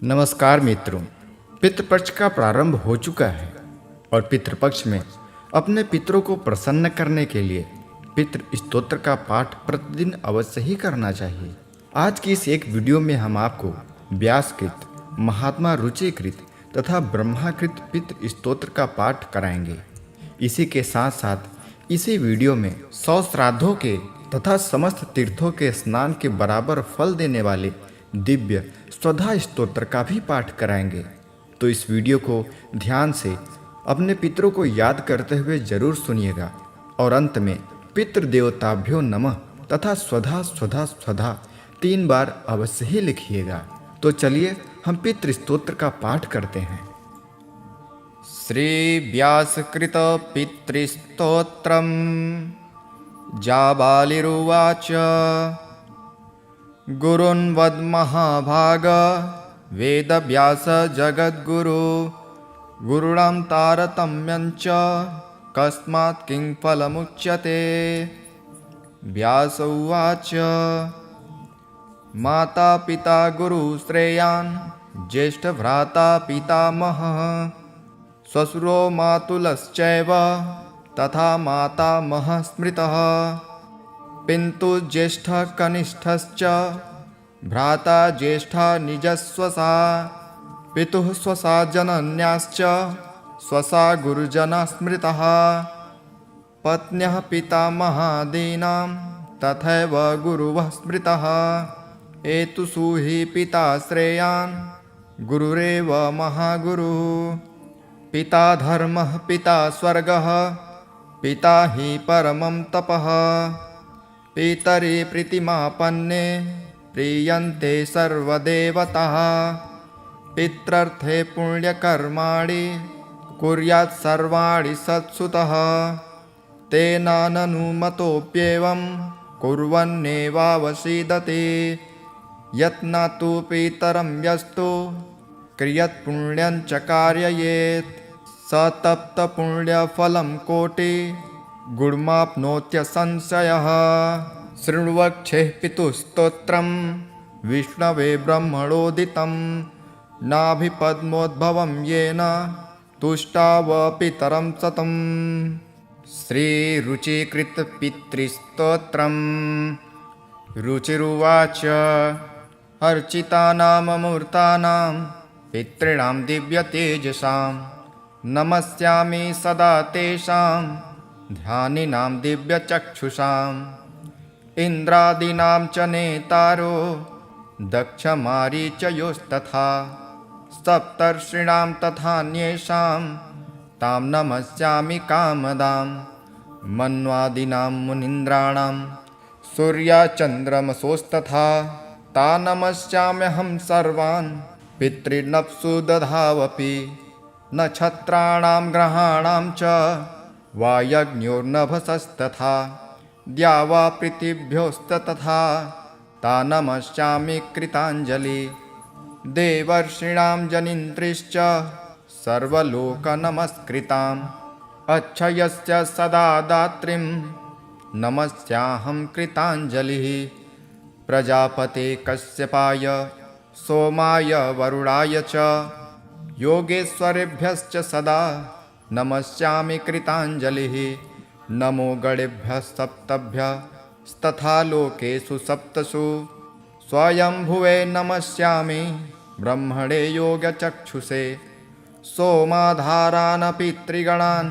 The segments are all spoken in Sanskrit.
नमस्कार मित्रों। पितृपक्ष का प्रारंभ हो चुका है और पितृपक्ष में अपने पितरों को प्रसन्न करने के लिए पितृ स्तोत्र का पाठ प्रतिदिन अवश्य ही करना चाहिए। आज की इस एक वीडियो में हम आपको व्यासकृत, महात्मा रुचिकृत तथा ब्रह्माकृत पितृ स्तोत्र का पाठ कराएंगे। इसी के साथ साथ इसी वीडियो में 100 श्राद्धों के तथा समस्त तीर्थों के स्नान के बराबर फल देने वाले दिव्य स्वधा स्तोत्र का भी पाठ कराएंगे। तो इस वीडियो को ध्यान से अपने पितरों को याद करते हुए जरूर सुनिएगा और अंत में पितृदेवताभ्यो नमः तथा स्वधा स्वधा स्वधा 3 बार अवश्य ही लिखिएगा। तो चलिए हम पितृ स्तोत्र का पाठ करते हैं। श्री व्यासकृत पितृस्तोत्रम् जाबालिरुवाच गुरुन् वद्महाभाग वेदव्यास जगद्गुरु गुरुणां तारतम्यञ्च कस्मात् किं फलमुच्यते। व्यास उवाच माता पिता गुरु श्रेयान् ज्येष्ठभ्राता पितामहः श्वशुरो मातुलश्चैव तथा मातामहः स्मृतः पिन्तु ज्येष्ठः कनिष्ठश्च भ्राता ज्येष्ठा निजस्वसा पितुः स्वसा जनन्याश्च स्वसा गुरुजना स्मृतः पत्न्यः पितामहादीनां तथैव गुरुवः स्मृतः एतुषु हि पिता श्रेयान् गुरुरेव महागुरुः पिता धर्मः पिता स्वर्गः पिता हि परमं तपः पितरि प्रीतिमापन्ने प्रीयन्ते सर्वदेवताः पित्रर्थे पुण्यकर्माणि कुर्यात् सर्वाणि सत्सुतः तेनाननुमतोऽप्येवं कुर्वन्नेवावसीदते यत्नातु पितरं यस्तु क्रियत्पुण्यं च कारयेत् स तप्तपुण्यफलं कोटि गुणमाप्नोत्यसंशयः। शृण्वक्षेः पितुस्तोत्रं विष्णवे ब्रह्मणोदितं नाभिपद्मोद्भवं येन तुष्टाव पितरं सतम्। श्रीरुचिकृत पितृस्तोत्रम्। रुचिरुवाच अर्चितानाममूर्तानां पितॄणां दिव्यतेजसां नमस्यामि सदा तेषां ध्यानिनां दिव्यचक्षुषाम् इन्द्रादीनां च नेतारो दक्षमारीचयोस्तथा सप्तर्षीणां तथान्येषां तां नमस्यामि कामदां मन्वादीनां मुनीन्द्राणां सूर्याचन्द्रमसोस्तथा ता नमस्याम्यहं सर्वान् पितॄनप्सु दधावपि नक्षत्राणां ग्रहाणां च वायज्ञोर्नभसस्तथा द्यावा पृथिव्योस्तथा ता नमस्यामि कृताञ्जलि देवर्षीणां जनिन्त्रिश्च सर्वलोकनमस्कृताम् अक्षयस्य सदा दात्रीं नमस्याहं कृताञ्जलिः प्रजापते कश्यपाय सोमाय वरुणाय च योगेश्वरेभ्यश्च सदा नमस्यामि कृताञ्जलिः नमो गणेभ्यः सप्तभ्यस्तथा लोकेषु सप्तसु स्वयंभुवे नमस्यामि ब्रह्मणे योगचक्षुषे सोमाधारानपि त्रिगणान्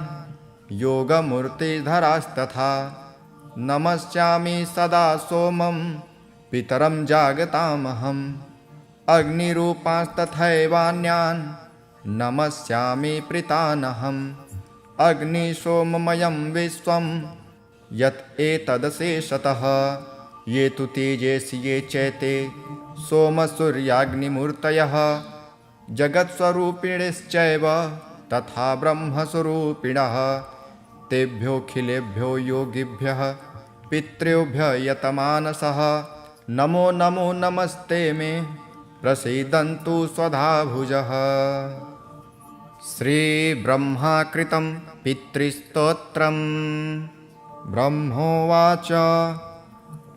योगमूर्तिधरास्तथा नमस्यामि सदा सोमं पितरं जागतामहम् अग्निरूपांस्तथैवान्यान् नमस्यामि प्रीतानहम् अग्निसोममयं विश्वं यत् एतदशेषतः ये तु तेजसि ये चैते सोमसूर्याग्निमूर्तयः जगत्स्वरूपिणश्चैव तथा ब्रह्मस्वरूपिणः तेभ्योऽखिलेभ्यो योगिभ्यः पितृभ्यः यतमानसः नमो नमो नमस्ते मे प्रसीदन्तु स्वधाभुजः। श्रीब्रह्माकृतं पितृस्तोत्रम्। ब्रह्मोवाच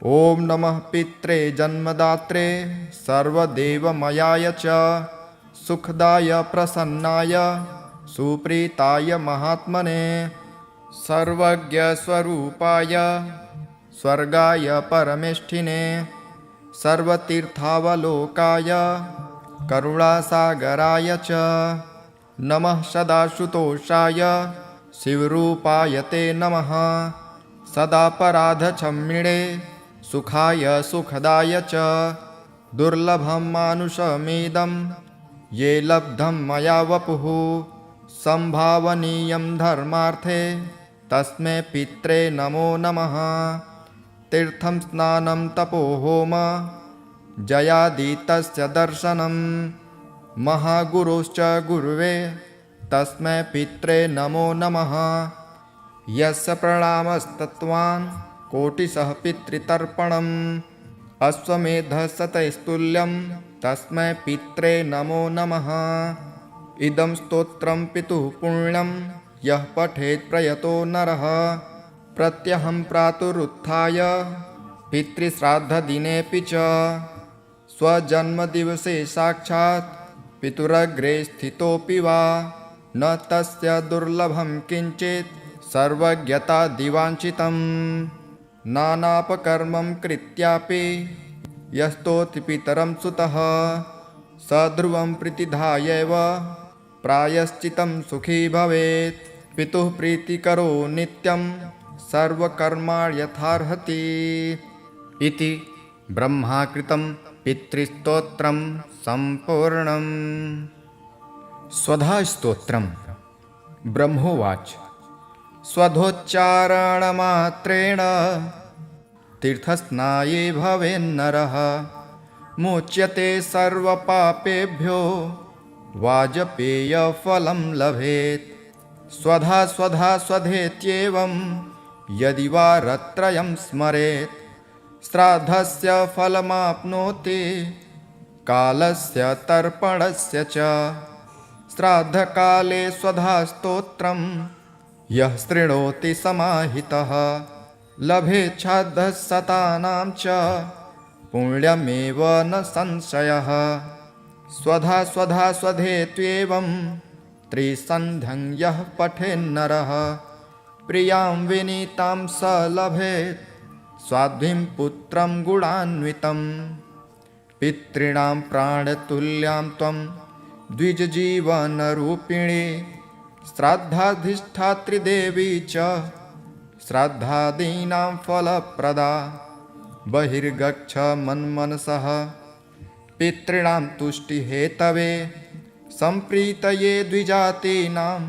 ॐ नमः पित्रे जन्मदात्रे सर्वदेवमयाय च सुखदाय प्रसन्नाय सुप्रीताय महात्मने सर्वज्ञस्वरूपाय स्वर्गाय परमेष्ठिने सर्वतीर्थावलोकाय करुणासागराय च नमः सदाशुतोषाय शिवरूपाय ते नमः सदापराधक्षम्मिणे सुखाय सुखदाय च दुर्लभं मानुषमेदं ये लब्धं मया वपुः संभावनीयं धर्मार्थे तस्मै पित्रे नमो नमः तीर्थं स्नानं तपोहोम जयादितस्य दर्शनं महागुरोश्च गुरुवे तस्मै पित्रे नमो नमः यस्य प्रणामस्तत्त्वान् कोटिशः पितृतर्पणम् अश्वमेधशतैस्तुल्यं तस्मै पित्रे नमो नमः इदं स्तोत्रं पितुः पुण्यं यः पठेत् प्रयतो नरः प्रत्यहं प्रातरुत्थाय पितृश्राद्धदिनेऽपि च स्वजन्मदिवसे साक्षात् पितुरग्रे स्थितोऽपि वा न तस्य दुर्लभं किञ्चित् सर्वज्ञतादिवाञ्छितं नानापकर्मं कृत्यापि यस्तोति पितरं सुतः स ध्रुवं प्रतिधायैव प्रायश्चितं सुखी भवेत् पितुः प्रीतिकरो नित्यं सर्वकर्माण्यथार्हति इति ब्रह्माकृतं पितृस्तोत्रं सम्पूर्णम्। स्वधास्तोत्रम्। ब्रह्मोवाच स्वधोच्चारणमात्रेण तीर्थस्नाये भवेन्नरः मुच्यते सर्वपापेभ्यो वाजपेयफलं लभेत् स्वधा स्वधा स्वधेत्येवं यदि वा रत्रयं स्मरेत् श्राद्धस्य फलमाप्नोति कालस्य तर्पणस्य च श्राद्धकाले स्वधास्तोत्रं यः शृणोति समाहितः लभेच्छाद्धशतानां च पुण्यमेव न संशयः स्वधा स्वधा स्वधेत्येवं त्रिसन्ध्यं यः पठेन्नरः प्रियां विनीतां स लभेत् स्वाध्वीं पुत्रं गुणान्वितं पितॄणां प्राणतुल्यां त्वं द्विजजीवनरूपिणी श्राद्धाधिष्ठात्रिदेवी च श्राद्धादीनां फलप्रदा बहिर्गच्छ मन्मनसः पितॄणां तुष्टिहेतवे सम्प्रीतये द्विजातीनां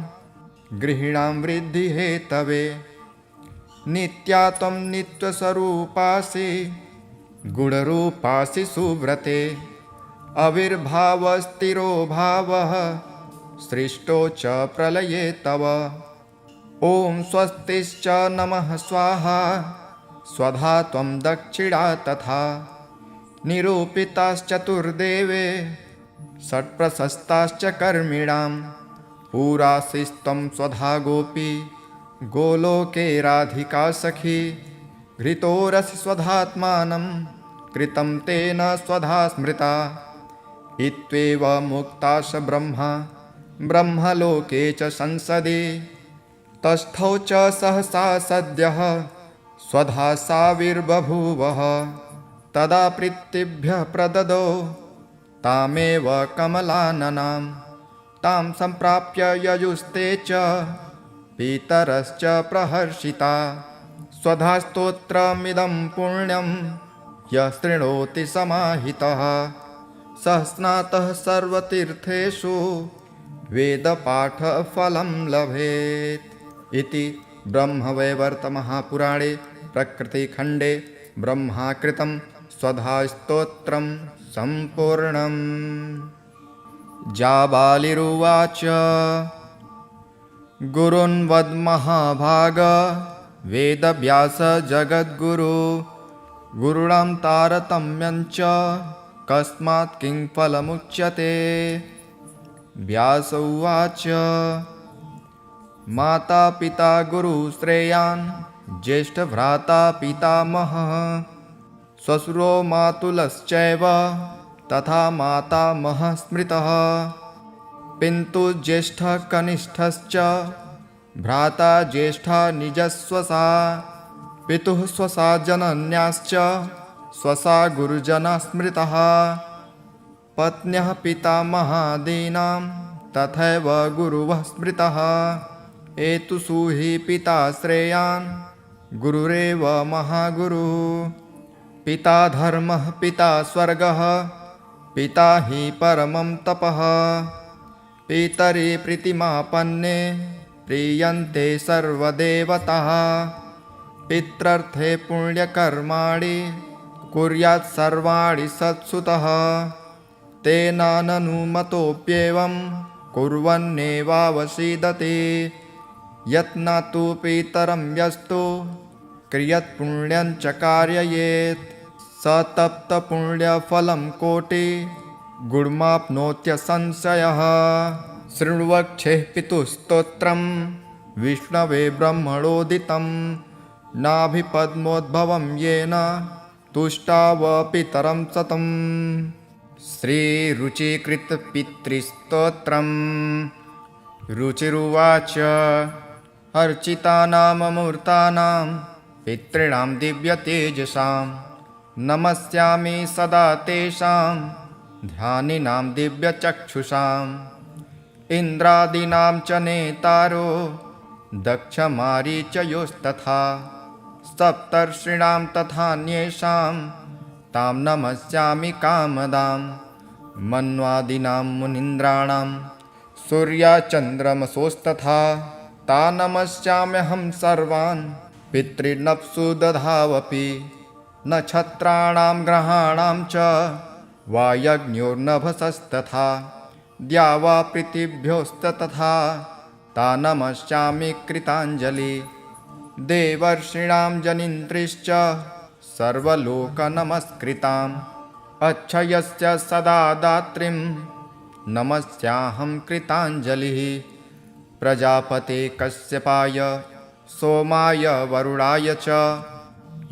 गृहीणां वृद्धिहेतवे नित्या त्वं नित्यस्वरूपासि गुणरूपासि सुव्रते आविर्भावस्थिरो भावः सृष्टो च प्रलये तव ॐ स्वस्तिश्च नमः स्वाहा स्वधा त्वं दक्षिणा तथा निरूपिताश्चतुर्देवे षट्प्रशस्ताश्च कर्मिणां पुरासिस्त्वं स्वधा गोपी गोलोके राधिका सखी घृतोरसि स्वधात्मानं कृतं तेन स्वधा स्मृता इत्येव मुक्ताश ब्रह्मलोके च संसदि तस्थौ च सहसा सद्यः स्वधा साविर्बभूवः तदा प्रीतिभ्यः प्रददौ तामेव कमलाननां तां सम्प्राप्य ययुस्ते च पितरश्च प्रहर्षिता स्वधास्तोत्रमिदं पुण्यं यः शृणोति समाहितः सः स्नातः सर्वतीर्थेषु वेदपाठफलं लभेत् इति ब्रह्मवैवर्तमहापुराणे प्रकृतिखण्डे ब्रह्माकृतं स्वधास्तोत्रं सम्पूर्णम्। जाबालिरुवाच गुरून्वद्महाभाग वेदव्यास जगद्गुरु गुरुणां तारतम्यञ्च कस्मात् किं फलमुच्यते। व्यास उवाच माता पिता गुरुश्रेयान् ज्येष्ठभ्राता पितामहः श्वशुरो मातुलश्चैव तथा मातामहः स्मृतः पिन्तु ज्येष्ठः कनिष्ठश्च भ्राता ज्येष्ठा निजस्वसा पितुः स्वसा जनन्याश्च स्वसा गुरुजना स्मृतः पत्न्यः पितामहादीनां तथैव गुरुवः स्मृतः एतुषु हि पिता श्रेयान् गुरुरेव महागुरुः पिता धर्मः पिता स्वर्गः पिता हि परमं तपः पितरि प्रीतिमापन्ने प्रीयन्ते सर्वदेवताः पित्रर्थे पुण्यकर्माणि कुर्यात् सर्वाणि सत्सुतः तेनाननुमतोऽप्येवं कुर्वन्नेवावसीदते यत्नातु पितरं यस्तु क्रियत्पुण्यं च कारयेत् स तप्तपुण्यफलं कोटि गुणमाप्नोत्यसंशयः शृण्वक्षेः पितुस्तोत्रं विष्णवे ब्रह्मणोदितं नाभिपद्मोद्भवं येन तुष्टाव पितरं सतम् श्रीरुचिकृतपितृस्तोत्रम् रुचिरुवाच अर्चितानाममूर्तानां पितॄणां दिव्यतेजसां नमस्यामि सदा तेषां ध्यानिनां दिव्यचक्षुषाम् इन्द्रादीनां च नेतारो दक्षमारीचयोस्तथा सप्तर्षीणां तथान्येषां तां नमस्यामि कामदां मन्वादीनां मुनीन्द्राणां सूर्याचन्द्रमसोस्तथा ता नमस्याम्यहं सर्वान् पितॄनप्सु दधावपि नक्षत्राणां ग्रहाणां च वायज्ञोर्नभसस्तथा द्यावा पृथिव्योस्तथा ता नमस्यामि कृताञ्जलि देवर्षीणां जनिन्त्रिश्च सर्वलोकनमस्कृताम् अक्षयस्य सदा दात्रीं नमस्याहं कृताञ्जलिः प्रजापते कश्यपाय सोमाय वरुणाय च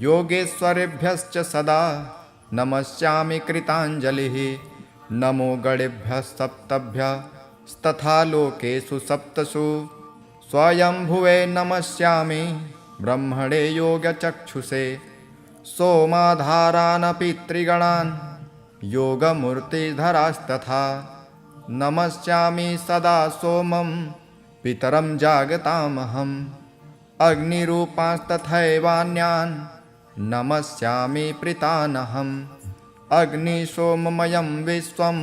योगेश्वरेभ्यश्च सदा नमस्यामि कृताञ्जलिः नमो गणेभ्यः सप्तभ्यस्तथा लोकेषु सप्तसु स्वयंभुवे नमस्यामि ब्रह्मणे योगचक्षुषे सोमाधारानपि त्रिगणान् योगमूर्तिधरास्तथा नमस्यामि सदा सोमं पितरं जागतामहम् अग्निरूपांस्तथैवान्यान् नमस्यामि प्रीतानहम् अग्निसोममयं विश्वं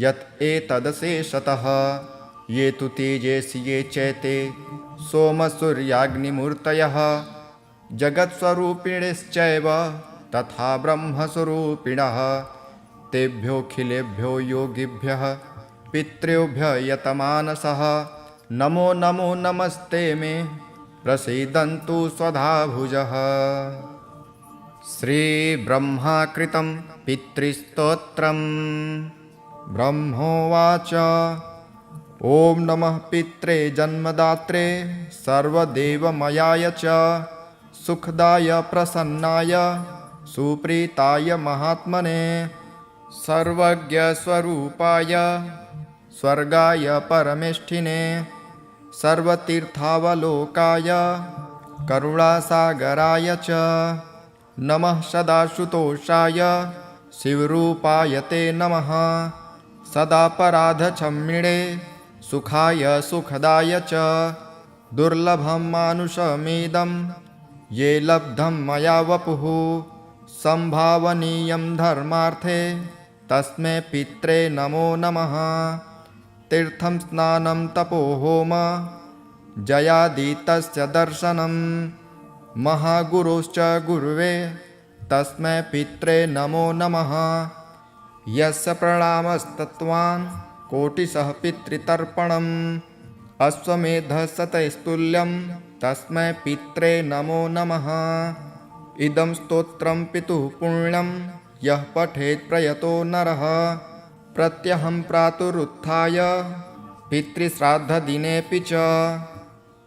यत् एतदशेषतः ये तु तेजसि ये चैते सोमसूर्याग्निमूर्तयः जगत्स्वरूपिणश्चैव तथा ब्रह्मस्वरूपिणः तेभ्योऽखिलेभ्यो योगिभ्यः पितृभ्यः यतमानसः नमो नमो नमस्ते मे प्रसीदन्तु स्वधाभुजः श्रीब्रह्माकृतं पितृस्तोत्रम् ब्रह्मोवाच ॐ नमः पित्रे जन्मदात्रे सर्वदेवमयाय च सुखदाय प्रसन्नाय सुप्रीताय महात्मने सर्वज्ञस्वरूपाय स्वर्गाय परमेष्ठिने सर्वतीर्थावलोकाय करुणासागराय च नमः सदाशुतोषाय शिवरूपाय ते नमः सदापराधक्षम्मिणे सुखाय सुखदाय च दुर्लभं मानुषमिदं ये लब्धं मया वपुः संभावनीयं धर्मार्थे तस्मै पित्रे नमो नमः तीर्थं स्नानं तपोहोम जयादितस्य दर्शनं महागुरोश्च गुरुवे तस्मै पित्रे नमो नमः यस्य प्रणामस्तत्त्वान् कोटिशः पितृतर्पणम् अश्वमेधशतैस्तुल्यं तस्मै पित्रे नमो नमः इदं स्तोत्रं पितुः पुण्यं यः पठेत् प्रयतो नरः प्रत्यहं प्रातरुत्थाय पितृश्राद्धदिनेऽपि च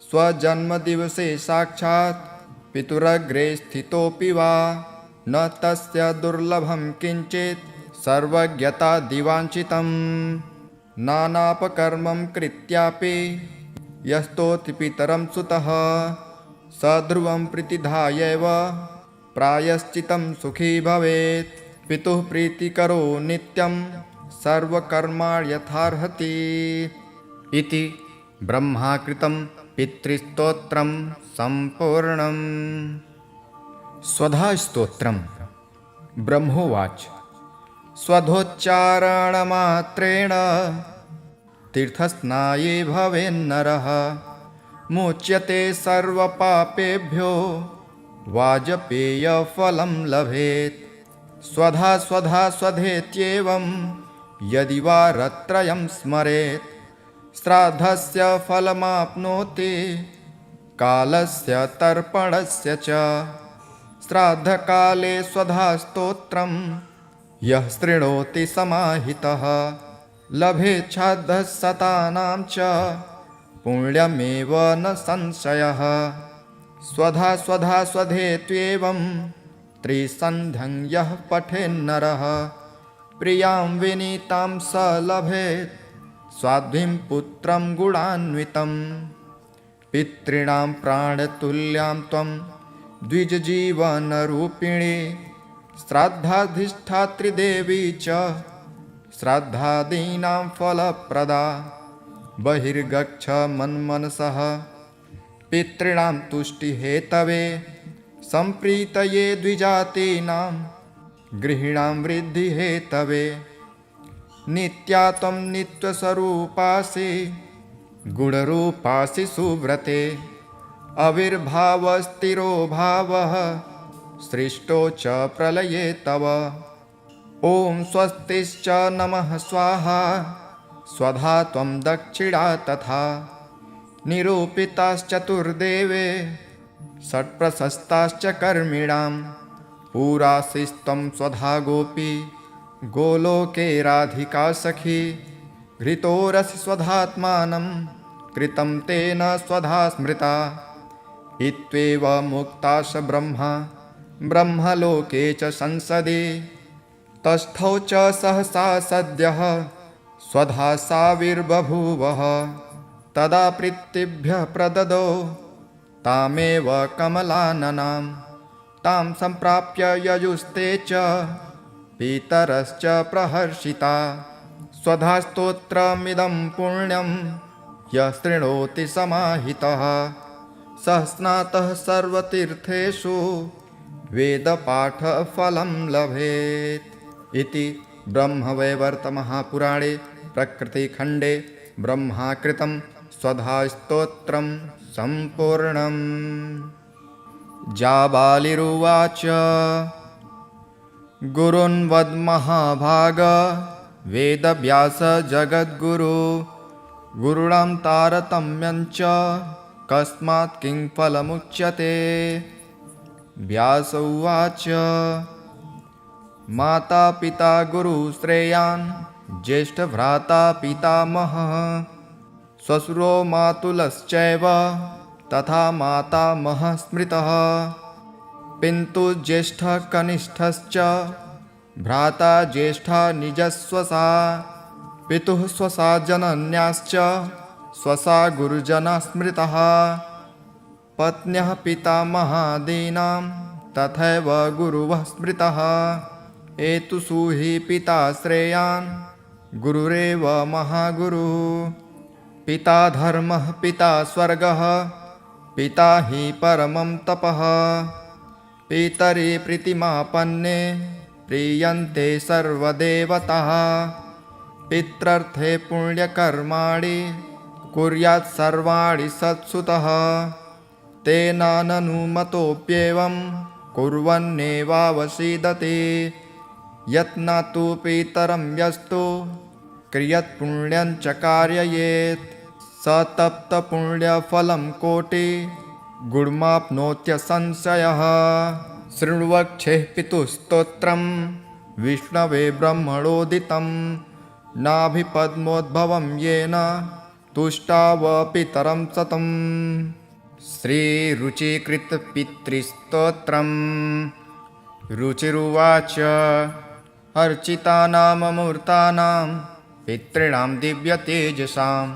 स्वजन्मदिवसे साक्षात् पितुरग्रे स्थितोऽपि वा न तस्य दुर्लभं किञ्चित् सर्वज्ञता दिवाञ्छितम् नानापकर्मं कृत्यापि यस्तोति पितरं सुतः सध्रुवं प्रतिधायैव प्रायश्चितं सुखी भवेत्। पितुः प्रीतिकरो नित्यं सर्वकर्माणि यथार्हति। इति ब्रह्माकृतं पितृस्तोत्रं सम्पूर्णम्। स्वधास्तोत्रम्। ब्रह्मोवाच स्वधोच्चारणमात्रेण तीर्थस्नाये भवेन्नरः मुच्यते सर्वपापेभ्यो वाजपेयफलं लभेत्। स्वधा स्वधा स्वधेत्येवं यदि वारत्रयं स्मरेत् श्राद्धस्य फलमाप्नोति कालस्य तर्पणस्य च। श्राद्धकाले स्वधास्तोत्रं यः शृणोति समाहितः लभेच्छाद्धशतानां च पुण्यमेव न संशयः। स्वधा स्वधा स्वधेत्येवं त्रिसन्ध्यं यः पठेन्नरः प्रियां विनीतां स लभेत् स्वाध्वीं पुत्रं गुणान्वितं। पितॄणां प्राणतुल्यां त्वं द्विजजीवनरूपिणी श्राद्धाधिष्ठात्री देवी च श्राद्धादीनां फलप्रदा। बहिर्गच्छ मन्मनसः पितॄणां तुष्टिहेतवे सम्प्रीतये द्विजातीनां गृहीणां वृद्धिहेतवे। नित्या त्वं नित्यस्वरूपासि गुणरूपासि सुव्रते आविर्भावस्थिरो भावः सृष्टो च प्रलये तव। ॐ स्वस्तिश्च नमः स्वाहा स्वधा त्वं दक्षिणा तथा निरूपिताश्चतुर्देवे षट्प्रशस्ताश्च कर्मिणां पुरासिस्त्वं स्वधा गोपी गोलोके राधिका सखी। घृतोरसि स्वधात्मानं कृतं तेन स्वधा स्मृता इत्येव मुक्ताश ब्रह्मलोके च संसदि। तस्थौ च सहसा सद्यः स्वधा साविर्बभूवः तदा प्रीतिभ्यः प्रददौ तामेव कमलाननां। तां सम्प्राप्य ययुस्ते च पितरश्च प्रहर्षिता। स्वधास्तोत्रमिदं पुण्यं यः शृणोति समाहितः सः स्नातः सर्वतीर्थेषु वेदपाठफलं लभेत्। इति ब्रह्मवैवर्तमहापुराणे प्रकृतिखण्डे ब्रह्माकृतं स्वधास्तोत्रं सम्पूर्णम्। जाबालिरुवाच गुरून्वद्महाभाग वेदव्यास जगद्गुरु गुरूणां तारतम्यञ्च कस्मात् किं फलमुच्यते। व्यास उवाच माता पिता गुरुश्रेयान् ज्येष्ठभ्राता पितामहः श्वशुरो मातुलश्चैव तथा मातामहः स्मृतः। पितुः ज्येष्ठः कनिष्ठश्च भ्राता ज्येष्ठा निजस्वसा पितुः स्वसा जनन्याश्च स्वसा गुरुजना स्मृतः। पत्न्यः पितामहादीनां तथैव गुरुवः स्मृतः। एतुषु हि पिता श्रेयान् गुरुरेव महागुरुः। पिता धर्मः पिता स्वर्गः पिता हि परमं तपः। पितरि प्रीतिमापन्ने प्रीयन्ते सर्वदेवताः। पित्रर्थे पुण्यकर्माणि कुर्यात् सर्वाणि सत्सुतः। तेन ननुमतोऽप्येवं कुर्वन्नेवावसीदते। यत्नातु पितरं यस्तु क्रियत्पुण्यं च कारयेत् स तप्तपुण्यफलं कोटि गुणमाप्नोत्यसंशयः। शृण्वक्षेः पितुस्तोत्रं विष्णवे ब्रह्मणोदितं नाभिपद्मोद्भवं येन तुष्टाव पितरं सतम्। श्रीरुचिकृतपितृस्तोत्रम्। रुचिरुवाच अर्चितानाममूर्तानां पितॄणां दिव्यतेजसां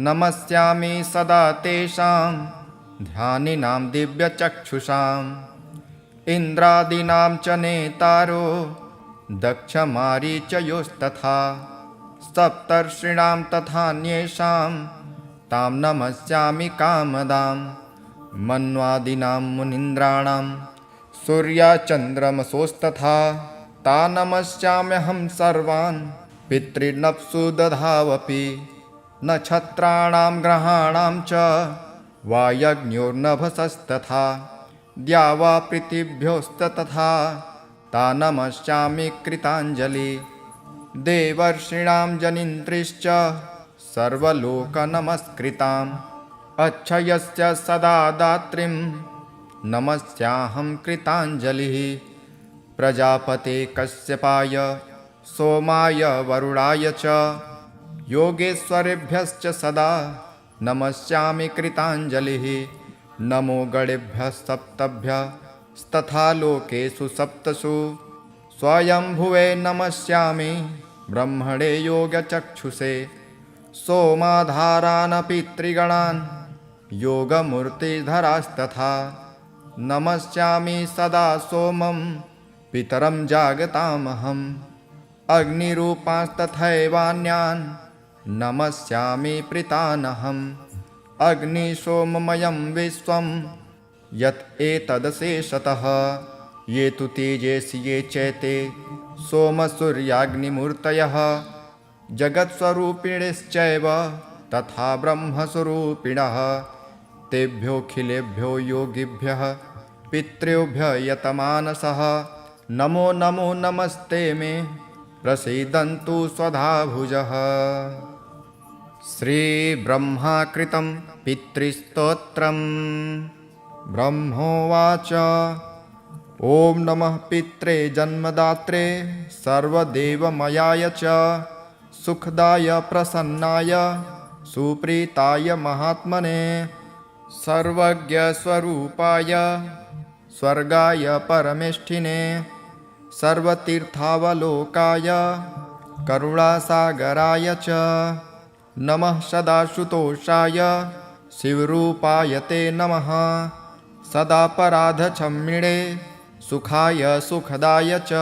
नमस्यामि सदा तेषां ध्यानिनां दिव्यचक्षुषाम् इन्द्रादीनां च नेतारो दक्षमारीचयोस्तथा सप्तर्षीणां तथान्येषां तां नमस्यामि कामदां मन्वादीनां मुनीन्द्राणां सूर्याचन्द्रमसोस्तथा ता नमस्याम्यहं सर्वान् पितॄनप्सु दधावपि नक्षत्राणां ग्रहाणां च वायज्ञोर्नभसस्तथा द्यावा पृथिव्योस्ततथा ता नमस्यामि कृताञ्जलि देवर्षीणां जनिन्त्रिश्च सर्वलोकनमस्कृताम् अक्षयस्य सदा दात्रीं नमस्याहं कृताञ्जलिः प्रजापते कश्यपाय सोमाय वरुणाय च योगेश्वरेभ्यश्च सदा नमस्यामि कृताञ्जलिः नमो गणेभ्यः सप्तभ्यस्तथा लोकेषु सप्तसु स्वयंभुवे नमस्यामि ब्रह्मणे योगचक्षुषे सोमाधारानपि त्रिगणान् योगमूर्तिधरास्तथा नमस्यामि सदा सोमं पितरं जागतामहम् अग्निरूपांस्तथैवान्यान् नमस्यामि प्रीतानहम् अग्निसोममयं विश्वं यत् एतदशेषतः ये तु तेजसि ये चैते सोमसूर्याग्निमूर्तयः जगत्स्वरूपिणश्चैव तथा ब्रह्मस्वरूपिणः तेभ्योऽखिलेभ्यो योगिभ्यः पितृभ्यः यतमानसः नमो नमो नमस्ते मे प्रसीदन्तु स्वधाभुजः। श्रीब्रह्माकृतं पितृस्तोत्रम् ब्रह्मोवाच ॐ नमः पित्रे जन्मदात्रे सर्वदेवमयाय च सुखदाय प्रसन्नाय सुप्रीताय महात्मने सर्वज्ञस्वरूपाय स्वर्गाय परमेष्ठिने सर्वतीर्थावलोकाय करुणासागराय च नमः सदाशुतोषाय शिवरूपाय ते नमः सदापराधक्षम्मिणे सुखाय सुखदाय च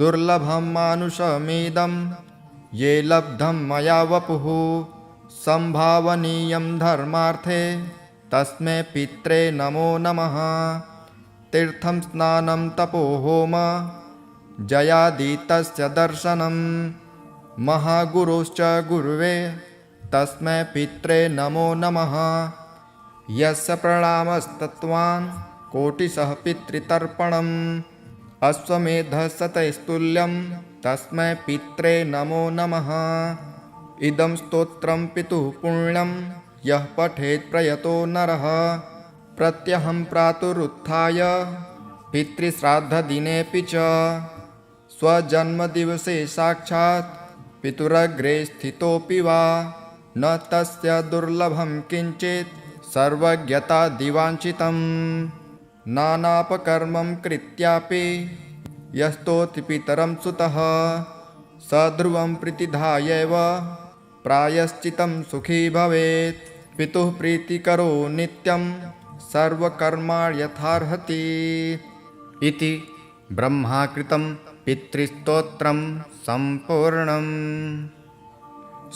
दुर्लभं मानुषमिदं ये लब्धं मया वपुः संभावनीयं धर्मार्थे तस्मै पित्रे नमो नमः तीर्थं स्नानं तपोहोम जयादितस्य दर्शनं महागुरोश्च गुरुवे तस्मै पित्रे नमो नमः यस्य प्रणामस्तत्त्वान् कोटिशः पितृतर्पणम् अश्वमेधशतैस्तुल्यं तस्मै पित्रे नमो नमः इदं स्तोत्रं पितुः पुण्यं यः पठेत् प्रयतो नरः प्रत्यहं प्रातरुत्थाय पितृश्राद्धदिनेऽपि च स्वजन्मदिवसे साक्षात् पितुरग्रे स्थितोऽपि वा न तस्य दुर्लभं किञ्चित् सर्वज्ञता दिवाञ्छितं नानापकर्मं कृत्यापि यस्तोति पितरं सुतः स ध्रुवं प्रतिधायैव प्रायश्चितं सुखी भवेत् पितुः प्रीतिकरो नित्यं सर्वकर्माण्यथार्हति इति ब्रह्माकृतं पितृस्तोत्रं सम्पूर्णम्।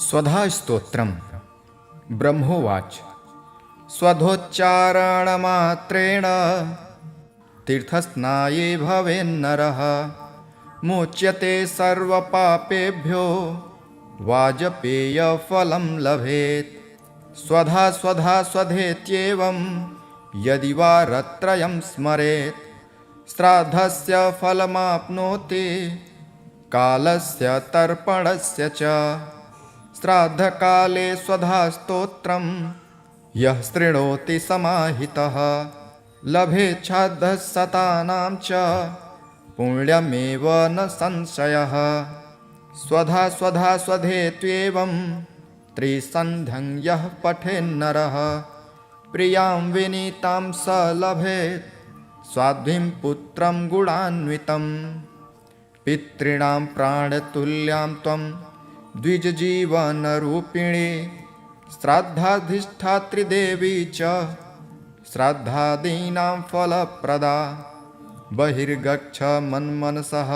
स्वधास्तोत्रं ब्रह्मोवाच स्वधोच्चारणमात्रेण तीर्थस्नाये भवेन्नरः मुच्यते सर्वपापेभ्यो वाजपेयफलं लभेत् स्वधा स्वधा स्वधेत्येवं यदि वारत्रयं स्मरेत् श्राद्धस्य फलमाप्नोति कालस्य तर्पणस्य च श्राद्धकाले स्वधास्तोत्रं यः शृणोति समाहितः लभेच्छाद्धशतानां च पुण्यमेव न संशयः स्वधा स्वधा स्वधेत्येवं त्रिसन्ध्यं यः पठेन्नरः प्रियां विनीतां स लभेत् स्वाध्वीं पुत्रं गुणान्वितं पितॄणां प्राणतुल्यां त्वं द्विजजीवनरूपिणी श्राद्धाधिष्ठात्री देवी च श्राद्धादीनां फलप्रदा बहिर्गच्छ मन्मनसः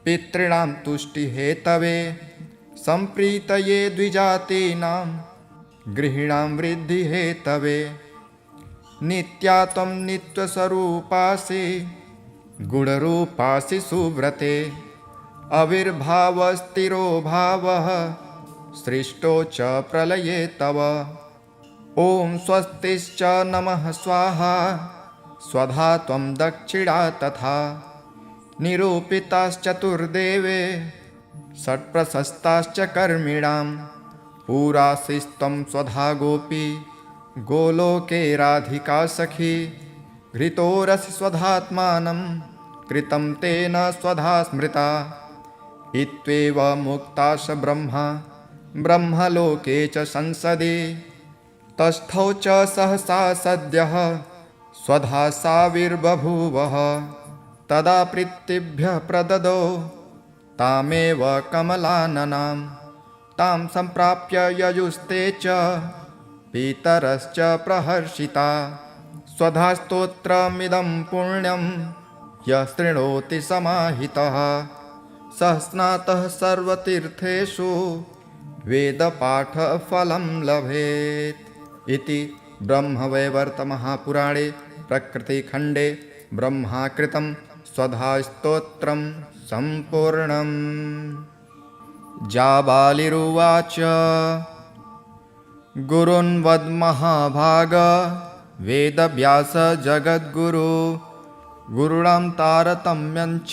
पितॄणां तुष्टिहेतवे सम्प्रीतये द्विजातीनां गृहीणां वृद्धिहेतवे नित्या त्वं नित्यस्वरूपासि गुणरूपासि सुव्रते आविर्भावस्थिरो भावः सृष्टो च प्रलये तव ॐ स्वस्तिश्च नमः स्वाहा स्वधा त्वं दक्षिणा तथा निरूपिताश्चतुर्देवे षट्प्रशस्ताश्च कर्मिणां पुरासिस्त्वं स्वधा गोपी गोलोके राधिका सखी घृतोरसि स्वधात्मानं कृतं तेन स्वधा स्मृता इत्येव मुक्ताश ब्रह्मलोके च संसदि तस्थौ च सहसा सद्यः स्वधा साविर्बभूवः तदा प्रीतिभ्यः प्रददौ तामेव कमलाननां तां सम्प्राप्य ययुस्ते च पितरश्च प्रहर्षिता स्वधा स्तोत्रमिदं पुण्यं यः शृणोति समाहितः सः स्नातः सर्वतीर्थेषु वेदपाठफलं लभेत् इति ब्रह्मवैवर्तमहापुराणे प्रकृतिखण्डे ब्रह्माकृतं स्वधास्तोत्रं सम्पूर्णम्। जाबालिरुवाच गुरून्वद्महाभाग वेदव्यास जगद्गुरु गुरूणां तारतम्यञ्च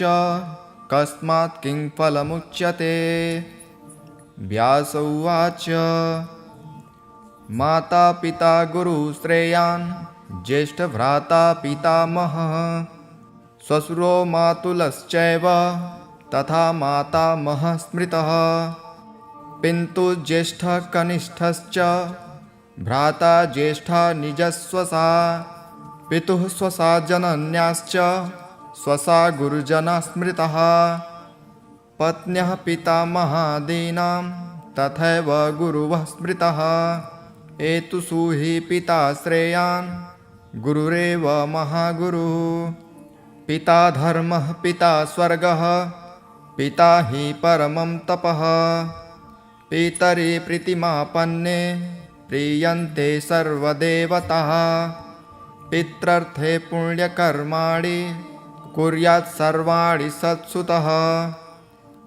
कस्मात् किं फलमुच्यते। व्यास उवाच माता पिता गुरुश्रेयान् ज्येष्ठभ्राता पितामहः श्वशुरो मातुलश्चैव तथा मातामहः स्मृतः पितुः ज्येष्ठः कनिष्ठश्च भ्राता ज्येष्ठा निजस्वसा पितुः स्वसा जनन्याश्च स्वसा गुरुजना स्मृतः पत्न्यः पितामहादीनां तथैव गुरुवः स्मृतः एतुषु हि पिता श्रेयान् गुरुरेव महागुरुः पिता धर्मः पिता स्वर्गः पिता हि परमं तपः पितरि प्रीतिमापन्ने प्रीयन्ते सर्वदेवताः पित्रर्थे पुण्यकर्माणि कुर्यात् सर्वाणि सत्सुतः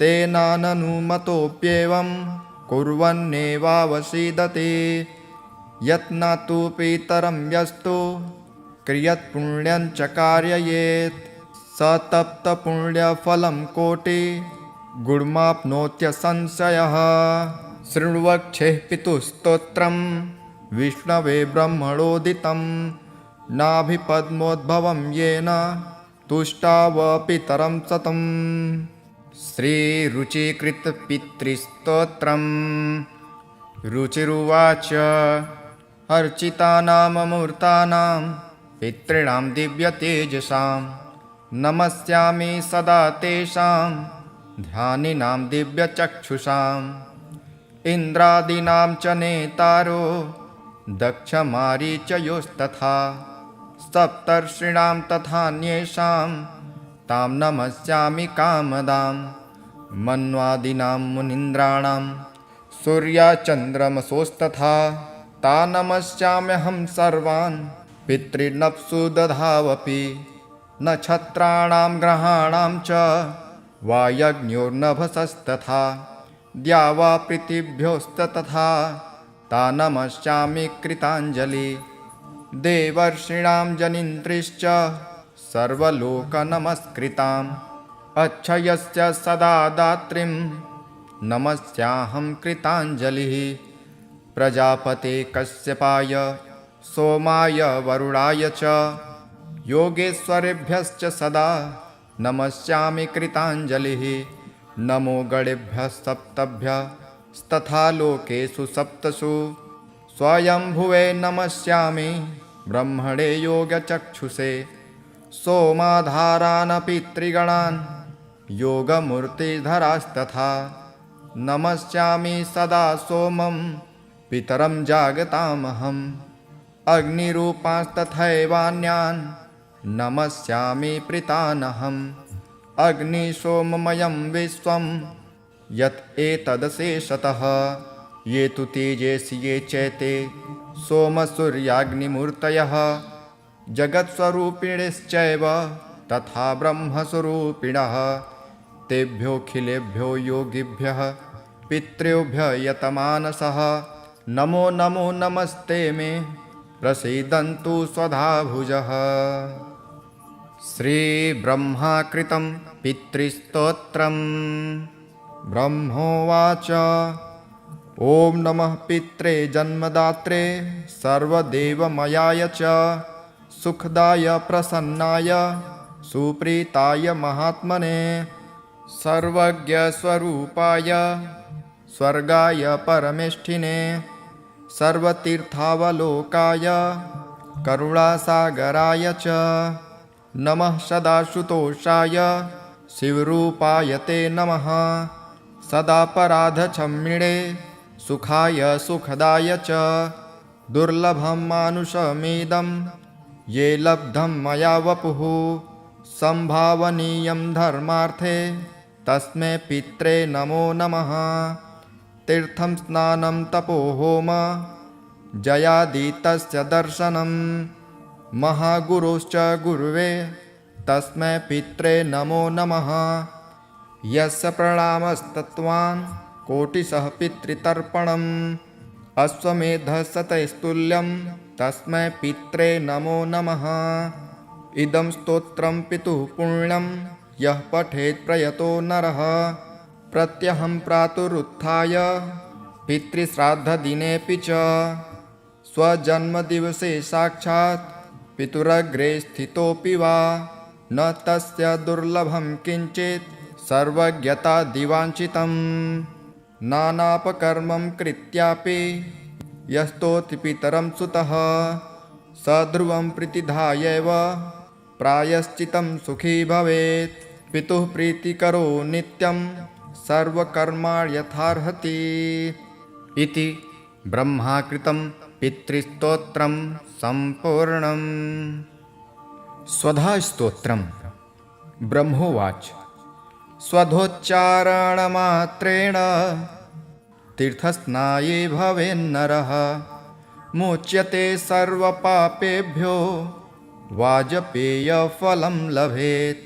तेन ननुमतोऽप्येवं कुर्वन्नेवावसीदते यत्नातु पितरं यस्तु क्रियत्पुण्यं च कारयेत् स तप्तपुण्यफलं कोटि गुणमाप्नोत्यसंशयः। शृण्वक्षेः पितुस्तोत्रं विष्णवे ब्रह्मणोदितं नाभिपद्मोद्भवं येन तुष्टाव पितरं सतम्। श्रीरुचिकृतपितृस्तोत्रम्। रुचिरुवाच अर्चितानाममूर्तानां पितॄणां दिव्यतेजसां नमस्यामि सदा तेषां ध्यानिनां दिव्यचक्षुषाम् इन्द्रादीनां च नेतारो दक्षमारीचयोस्तथा सप्तर्षीणां तथान्येषां तां नमस्यामि कामदां मन्वादीनां मुनीन्द्राणां सूर्याचन्द्रमसोस्तथा ता नमस्याम्यहं सर्वान् पितॄनप्सु दधावपि नक्षत्राणां ग्रहाणां च वायज्ञोर्नभसस्तथा द्यावा पृथिव्योस्तथा ता नमस्यामि कृताञ्जलि देवर्षीणां जनिन्त्रिश्च सर्वलोकनमस्कृताम् अक्षयस्य सदा दात्रीं नमस्याहं कृताञ्जलिः प्रजापते कश्यपाय सोमाय वरुणाय च योगेश्वरेभ्यश्च सदा नमस्यामि कृताञ्जलिः नमो गणेभ्यः सप्तभ्यस्तथा लोकेषु सप्तसु स्वयंभुवे नमस्यामि ब्रह्मणे योगचक्षुषे सोमाधारान् पितृगणान् योगमूर्तिधरास्तथा नमस्यामि सदा सोमं पितरं जागतामहम् अग्निरूपांस्तथैवान्यान् नमस्यामि प्रीतानहम् अग्निसोममयं विश्वं यत् एतदशेषतः ये तु तेजसि ये चैते सोमसूर्याग्निमूर्तयः जगत्स्वरूपिणश्चैव तथा ब्रह्मस्वरूपिणः तेभ्योऽखिलेभ्यो योगिभ्यः पितृभ्यः यतमानसः नमो नमो नमस्ते मे प्रसीदन्तु स्वधाभुजः। श्रीब्रह्माकृतं पितृस्तोत्रम्। ब्रह्मोवाच ॐ नमः पित्रे जन्मदात्रे सर्वदेवमयाय च सुखदाय प्रसन्नाय सुप्रीताय महात्मने सर्वज्ञस्वरूपाय स्वर्गाय परमेष्ठिने सर्वतीर्थावलोकाय करुणासागराय च नमः सदाशुतोषाय शिवरूपाय ते नमः सदापराधक्षम्मिणे सुखाय सुखदाय च दुर्लभं मानुषमिदं ये लब्धं मया वपुः संभावनीयं धर्मार्थे तस्मै पित्रे नमो नमः तीर्थं स्नानं तपोहोम जयादितस्य दर्शनं महागुरोश्च गुरुवे तस्मै पित्रे नमो नमः यस्य प्रणामस्तत्त्वान् कोटिशः पितृतर्पणम् अश्वमेधशतैस्तुल्यं तस्मै पित्रे नमो नमः इदं स्तोत्रं पितुः पुण्यं यः पठेत् प्रयतो नरः प्रत्यहं प्रातरुत्थाय पितृश्राद्धदिनेऽपि च स्वजन्मदिवसे साक्षात् पितुरग्रे स्थितोऽपि वा न तस्य दुर्लभं किञ्चित् सर्वज्ञता दिवाञ्छितं नानापकर्मं कृत्यापि यस्तोति पितरं सुतः स ध्रुवं प्रतिधायैव प्रायश्चितं सुखी भवेत् पितुः प्रीतिकरो नित्यं सर्वकर्माणि यथार्हति इति ब्रह्माकृतं पितृस्तोत्रं सम्पूर्णम्। स्वधास्तोत्रम्। ब्रह्मोवाच स्वधोच्चारणमात्रेण तीर्थस्नाये भवेन्नरः मुच्यते सर्वपापेभ्यो वाजपेयफलं लभेत्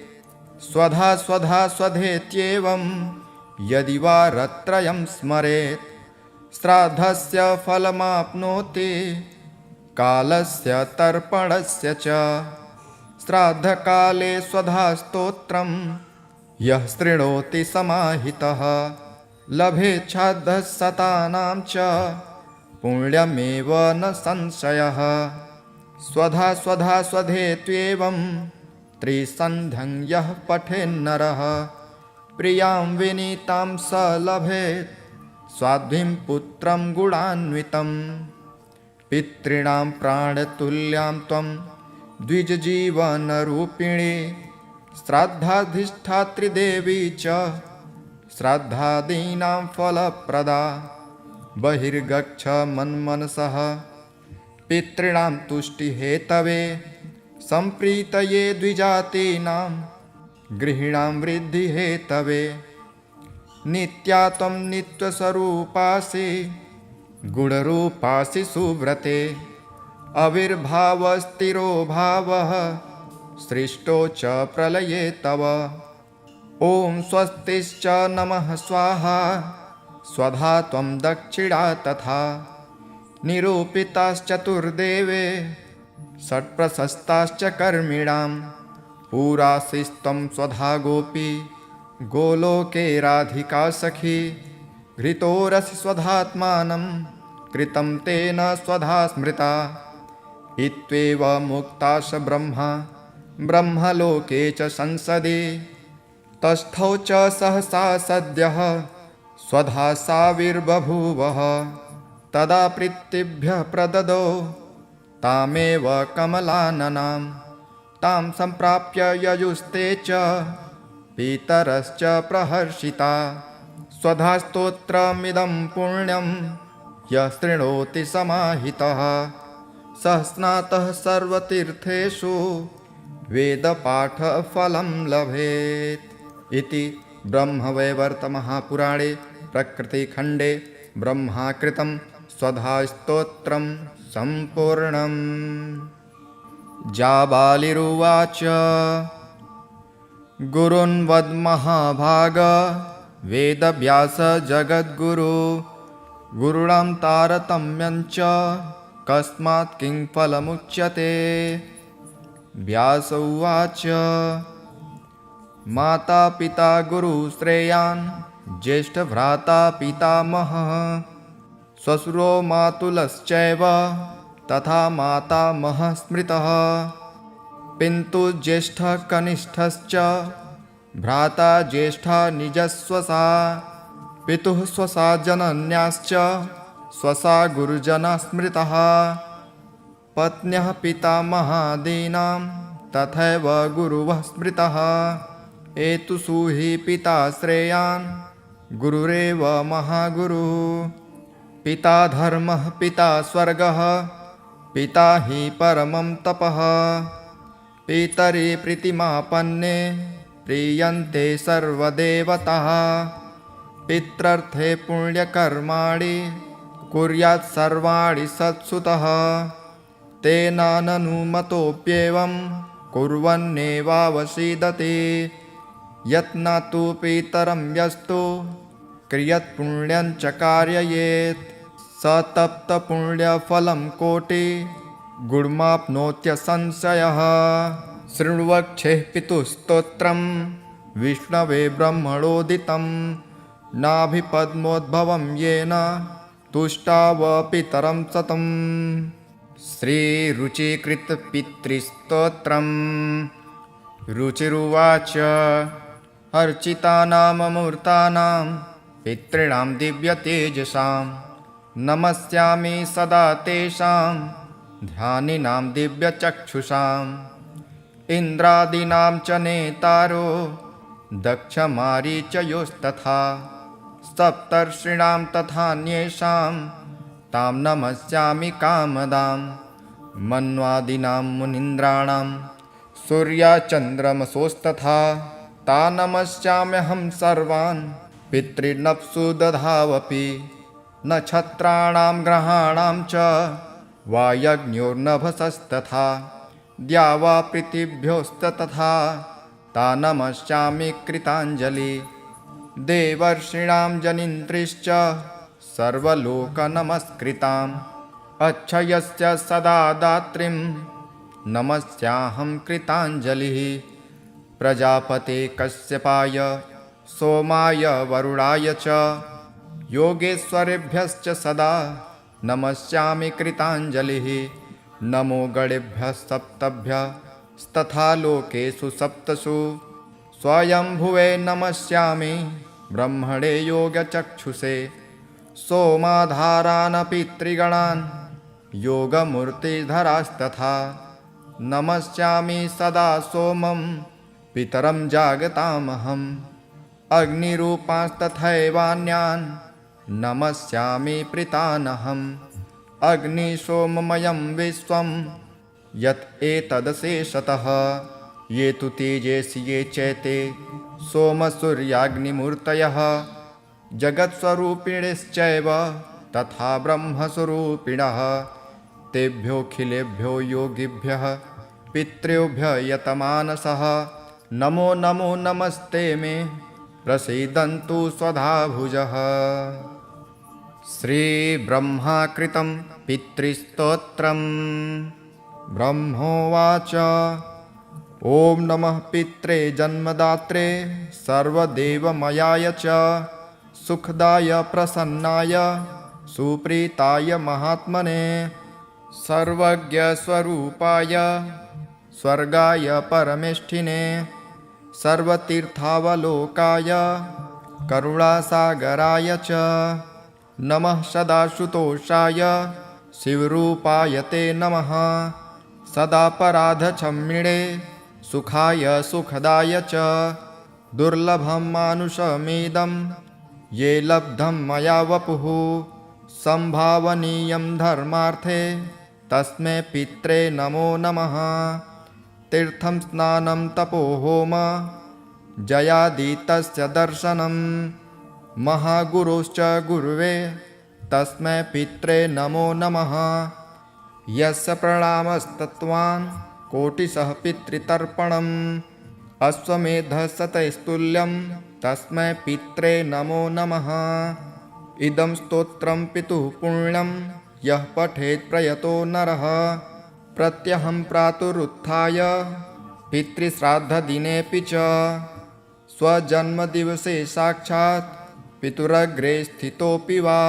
स्वधा स्वधा स्वधेत्येवं यदि वारत्रयं स्मरेत् श्राद्धस्य फलमाप्नोति कालस्य तर्पणस्य च श्राद्धकाले स्वधास्तोत्रं यः शृणोति समाहितः लभेच्छाद्धशतानां च पुण्यमेव न संशयः स्वधा स्वधा स्वधेत्येवं त्रिसन्ध्यं यः पठेन्नरः प्रियां विनीतां स लभेत् स्वाध्वीं पुत्रं गुणान्वितं पितॄणां प्राणतुल्यां त्वं द्विजजीवनरूपिणी श्राद्धाधिष्ठात्री देवी च श्राद्धादीनां फलप्रदा बहिर्गच्छ मन्मनसः पितॄणां तुष्टिहेतवे सम्प्रीतये द्विजातीनां गृहीणां वृद्धिहेतवे नित्या त्वं नित्यस्वरूपासि गुणरूपासि सुव्रते आविर्भावस्थिरो भावः सृष्टो च प्रलये तव ॐ स्वस्तिश्च नमः स्वाहा स्वधा त्वं दक्षिणा तथा निरूपिताश्चतुर्देवे षट्प्रशस्ताश्च कर्मिणां पुरासिस्त्वं स्वधा गोपी गोलोके राधिका सखी घृतोरसि स्वधात्मानं कृतं तेन स्वधा स्मृता इत्येव मुक्ताश ब्रह्मलोके च संसदि तस्थौ च सहसा सद्यः स्वधा साविर्बभूवः तदा प्रीतिभ्यः प्रददौ तामेव कमलाननां तां सम्प्राप्य ययुस्ते च पितरश्च प्रहर्षिता स्वधा स्तोत्रमिदं पुण्यं यः शृणोति समाहितः सः स्नातः सर्वतीर्थेषु वेदपाठफलं लभेत् इति ब्रह्मवैवर्तमहापुराणे प्रकृतिखण्डे ब्रह्माकृतं स्वधास्तोत्रं सम्पूर्णम्। जाबालिरुवाच गुरून्वद्महाभाग वेदव्यास जगद्गुरु गुरुणां तारतम्यञ्च कस्मात् किं फलमुच्यते। व्यास उवाच माता पिता गुरुश्रेयान् ज्येष्ठभ्राता पितामहः श्वशुरो मातुलश्चैव तथा मातामहः स्मृतः पिन्तु ज्येष्ठः कनिष्ठश्च भ्राता ज्येष्ठा निजस्वसा पितुः स्वसा जनन्याश्च स्वसा गुरुजना स्मृतः पत्न्यः पितामहादीनां तथैव गुरुवः स्मृतः एतुषु हि पिता श्रेयान् गुरुरेव महागुरुः पिता धर्मः पिता स्वर्गः पिता हि परमं तपः पितरि प्रीतिमापन्ने प्रीयन्ते सर्वदेवताः पित्रर्थे पुण्यकर्माणि कुर्यात् सर्वाणि सत्सुतः तेन ननुमतोऽप्येवं कुर्वन्नेवावसीदते यत्नातु पितरं यस्तु क्रियत्पुण्यं च कारयेत् स तप्तपुण्यफलं कोटि गुणमाप्नोत्यसंशयः। शृण्वक्षेः पितुस्तोत्रं विष्णवे ब्रह्मणोदितं नाभिपद्मोद्भवं येन तुष्टाव पितरं सतम्। श्रीरुचिकृतपितृस्तोत्रम्। रुचिरुवाच अर्चितानाममूर्तानां पितॄणां दिव्यतेजसां नमस्यामि सदा तेषां ध्यानिनां दिव्यचक्षुषाम् इन्द्रादीनां च नेतारो दक्षमारीचयोस्तथा सप्तर्षीणां तथान्येषां तां नमस्यामि कामदां मन्वादीनां मुनीन्द्राणां सूर्याचन्द्रमसोस्तथा ता नमस्याम्यहं सर्वान् पितॄनप्सु दधावपि नक्षत्राणां ग्रहाणां च वायज्ञोर्नभसस्तथा द्यावा पृथिव्योस्तथा ता नमस्यामि कृताञ्जलि देवर्षीणां जनिन्त्रीश्च सर्वलोकनमस्कृताम् अक्षयस्य सदा दात्रीं नमस्याहं कृताञ्जलिः प्रजापते कश्यपाय सोमाय वरुणाय च योगेश्वरेभ्यश्च सदा नमस्यामि कृताञ्जलिः नमो गणेभ्यः सप्तभ्यस्तथा लोकेषु सप्तसु स्वयंभुवे नमस्यामि ब्रह्मणे योगचक्षुषे सोमाधारानपि त्रिगणान् योगमूर्तिधरास्तथा नमस्यामि सदा सोमं पितरं जागतामहम् अग्निरूपांस्तथैवान्यान् नमस्यामि प्रीतानहम् अग्निसोममयं विश्वं यत् एतदशेषतः ये तु तेजसि ये चैते सोमसूर्याग्निमूर्तयः जगत्स्वरूपिणश्चैव तथा ब्रह्मस्वरूपिणः तेभ्योऽखिलेभ्यो योगिभ्यः पितृभ्यः यतमानसः नमो नमो नमस्ते मे प्रसीदन्तु स्वधाभुजः। श्रीब्रह्माकृतं पितृस्तोत्रम्। ब्रह्मोवाच ॐ नमः पित्रे जन्मदात्रे सर्वदेवमयाय च सुखदाय प्रसन्नाय सुप्रीताय महात्मने सर्वज्ञस्वरूपाय स्वर्गाय परमेष्ठिने सर्वतीर्थावलोकाय करुणासागराय च नमः सदाशुतोषाय शिवरूपाय ते नमः सदापराधक्षम्मिणे सुखाय सुखदाय च दुर्लभं मानुषमिदं ये लब्धं मया वपुः संभावनीयं धर्मार्थे तस्मै पित्रे नमो नमः। तीर्थं स्नानं तपो होम जयादितस्य दर्शनं महागुरोश्च गुरुवे तस्मै पित्रे नमो नमः। यस्य प्रणामस्तत्त्वान् कोटिशः पितृतर्पणम् अश्वमेधशतैस्तुल्यं तस्मै पित्रे नमो नमः। इदं स्तोत्रं पितुः पुण्यं यः पठेत् प्रयतो नरः प्रत्यहं प्रातरुत्थाय पितृश्राद्धदिनेऽपि च स्वजन्मदिवसे साक्षात् पितुरग्रे स्थितोऽपि वा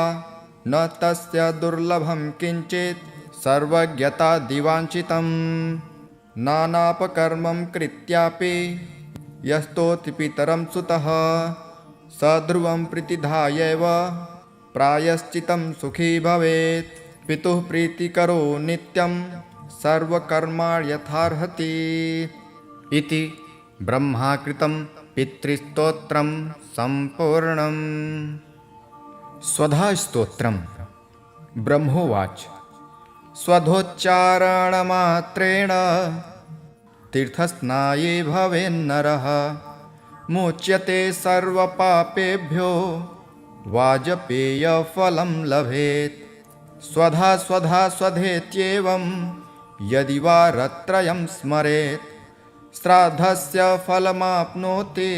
न तस्य दुर्लभं किञ्चित् सर्वज्ञतादिवाञ्छितं। नानापकर्मं कृत्यापि यस्तोति पितरं सुतः स ध्रुवं प्रतिधायैव प्रायश्चितं सुखी भवेत्। पितुः प्रीतिकरो नित्यं सर्वकर्माणि यथार्हति। इति ब्रह्माकृतं पितृस्तोत्रं सम्पूर्णम्। स्वधास्तोत्रम्। ब्रह्मोवाच स्वधोच्चारणमात्रेण तीर्थस्नाये भवेन्नरः मुच्यते सर्वपापेभ्यो वाजपेयफलं लभेत्। स्वधा स्वधा स्वधेत्येवं यदि वारत्रयं स्मरेत् श्राद्धस्य फलमाप्नोति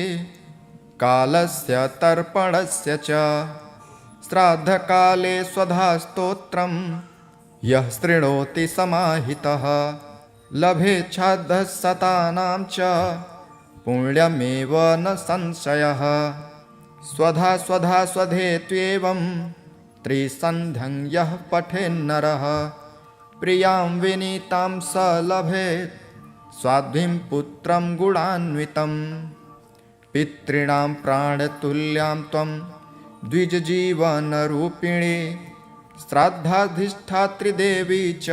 कालस्य तर्पणस्य च। श्राद्धकाले स्वधास्तोत्रं यः शृणोति समाहितः लभेच्छाद्धशतानां च पुण्यमेव न संशयः। स्वधा स्वधा स्वधेत्येवं त्रिसन्ध्यं यः पठेन्नरः प्रियां विनीतां स लभेत् स्वाध्वीं पुत्रं गुणान्वितं। पितॄणां प्राणतुल्यां त्वं द्विजजीवनरूपिणी श्राद्धाधिष्ठात्री देवी च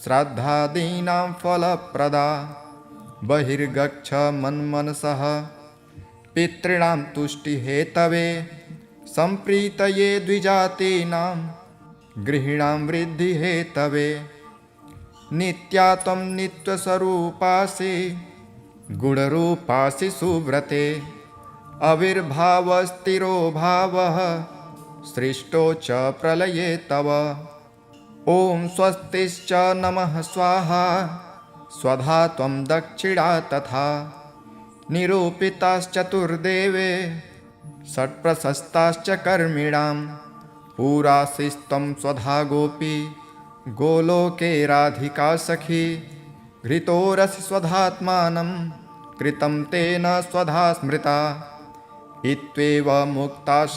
श्राद्धादीनां फलप्रदा। बहिर्गच्छ मन्मनसः पितॄणां तुष्टिहेतवे सम्प्रीतये द्विजातीनां गृहीणां वृद्धिहेतवे। नित्या त्वं नित्यस्वरूपासि गुणरूपासि सुव्रते आविर्भावस्थिरो भावः सृष्टो च प्रलये तव। ॐ स्वस्तिश्च नमः स्वाहा स्वधा त्वं दक्षिणा तथा निरूपिताश्चतुर्देवे षट्प्रशस्ताश्च कर्मिणां पुरासिस्त्वं स्वधा गोपी गोलोके राधिका सखी। घृतोरसि स्वधात्मानं कृतं तेन स्वधा स्मृता इत्येव मुक्ताश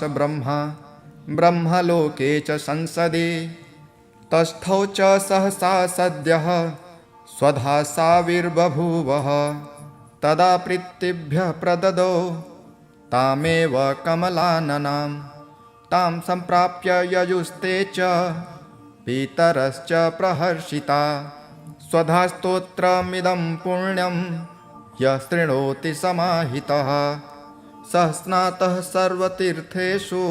ब्रह्मलोके च संसदि। तस्थौ च सहसा सद्यः स्वधा साविर्बभूवः तदा प्रीतिभ्यः प्रददौ तामेव कमलाननां। तां सम्प्राप्य ययुस्ते च पितरश्च प्रहर्षिता। स्वधास्तोत्रमिदं पुण्यं यः शृणोति समाहितः सः स्नातः सर्वतीर्थेषु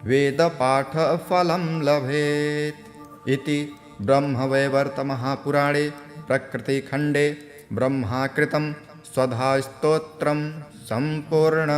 वेदपाठफलं लभेत्। इति ब्रह्मवैवर्तमहापुराणे प्रकृतिखण्डे ब्रह्माकृतं स्वधास्तोत्रं सम्पूर्णम्।